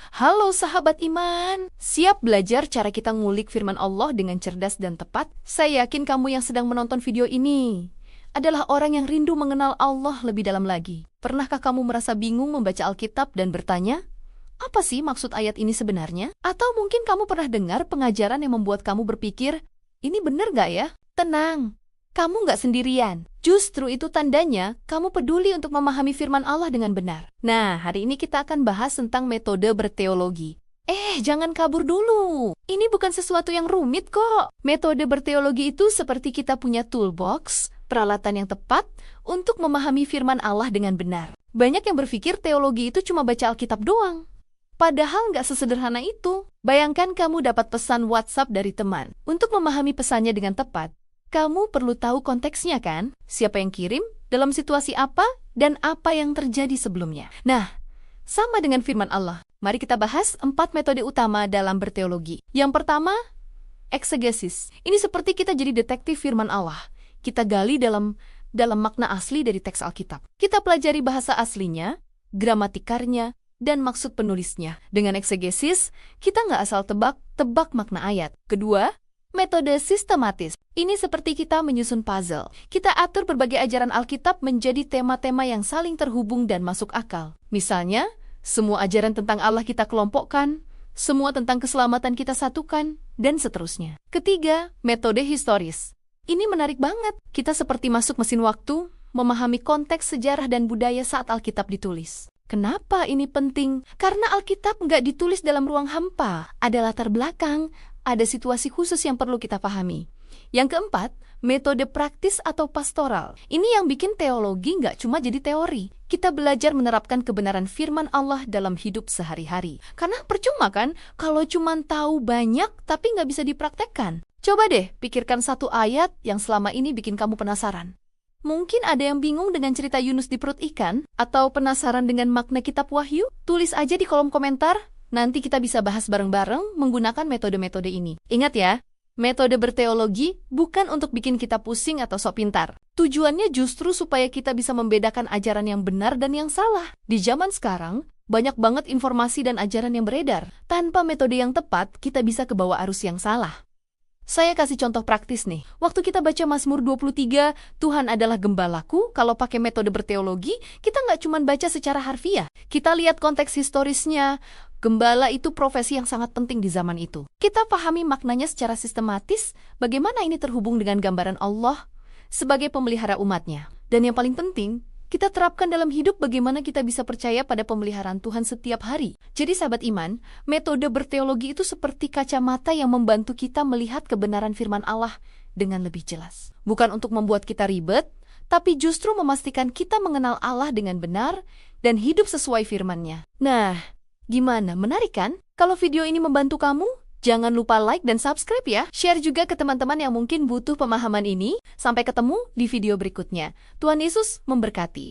Halo sahabat iman, siap belajar cara kita ngulik firman Allah dengan cerdas dan tepat? Saya yakin kamu yang sedang menonton video ini adalah orang yang rindu mengenal Allah lebih dalam lagi. Pernahkah kamu merasa bingung membaca Alkitab dan bertanya, apa sih maksud ayat ini sebenarnya? Atau mungkin kamu pernah dengar pengajaran yang membuat kamu berpikir, ini benar gak ya? Tenang, kamu gak sendirian. Justru itu tandanya kamu peduli untuk memahami firman Allah dengan benar. Nah, hari ini kita akan bahas tentang metode berteologi. Jangan kabur dulu. Ini bukan sesuatu yang rumit kok. Metode berteologi itu seperti kita punya toolbox, peralatan yang tepat untuk memahami firman Allah dengan benar. Banyak yang berpikir teologi itu cuma baca Alkitab doang. Padahal nggak sesederhana itu. Bayangkan kamu dapat pesan WhatsApp dari teman. Untuk memahami pesannya dengan tepat, kamu perlu tahu konteksnya kan? Siapa yang kirim, dalam situasi apa, dan apa yang terjadi sebelumnya. Nah, sama dengan firman Allah. Mari kita bahas 4 metode utama dalam berteologi. Yang pertama, eksegesis. Ini seperti kita jadi detektif firman Allah. Kita gali dalam makna asli dari teks Alkitab. Kita pelajari bahasa aslinya, gramatikarnya, dan maksud penulisnya. Dengan eksegesis, kita nggak asal tebak makna ayat. Kedua, metode sistematis. Ini seperti kita menyusun puzzle. Kita atur berbagai ajaran Alkitab menjadi tema-tema yang saling terhubung dan masuk akal. Misalnya, semua ajaran tentang Allah kita kelompokkan, semua tentang keselamatan kita satukan, dan seterusnya. Ketiga, metode historis. Ini menarik banget. Kita seperti masuk mesin waktu, memahami konteks sejarah dan budaya saat Alkitab ditulis. Kenapa ini penting? Karena Alkitab nggak ditulis dalam ruang hampa. Ada latar belakang, ada situasi khusus yang perlu kita pahami. Yang keempat, metode praktis atau pastoral. Ini yang bikin teologi nggak cuma jadi teori. Kita belajar menerapkan kebenaran firman Allah dalam hidup sehari-hari. Karena percuma kan kalau cuma tahu banyak tapi nggak bisa dipraktekkan. Coba deh pikirkan satu ayat yang selama ini bikin kamu penasaran. Mungkin ada yang bingung dengan cerita Yunus di perut ikan, atau penasaran dengan makna kitab Wahyu? Tulis aja di kolom komentar, nanti kita bisa bahas bareng-bareng menggunakan metode-metode ini. Ingat ya, metode berteologi bukan untuk bikin kita pusing atau sok pintar. Tujuannya justru supaya kita bisa membedakan ajaran yang benar dan yang salah. Di zaman sekarang, banyak banget informasi dan ajaran yang beredar. Tanpa metode yang tepat, kita bisa kebawa arus yang salah. Saya kasih contoh praktis nih. Waktu kita baca Mazmur 23, Tuhan adalah gembalaku, kalau pakai metode berteologi, kita nggak cuma baca secara harfiah. Kita lihat konteks historisnya. Gembala itu profesi yang sangat penting di zaman itu. Kita pahami maknanya secara sistematis, bagaimana ini terhubung dengan gambaran Allah sebagai pemelihara umatnya. Dan yang paling penting, kita terapkan dalam hidup bagaimana kita bisa percaya pada pemeliharaan Tuhan setiap hari. Jadi sahabat iman, metode berteologi itu seperti kacamata yang membantu kita melihat kebenaran firman Allah dengan lebih jelas. Bukan untuk membuat kita ribet, tapi justru memastikan kita mengenal Allah dengan benar dan hidup sesuai firman-Nya. Nah, gimana? Menarik kan? Kalau video ini membantu kamu, jangan lupa like dan subscribe ya. Share juga ke teman-teman yang mungkin butuh pemahaman ini. Sampai ketemu di video berikutnya. Tuhan Yesus memberkati.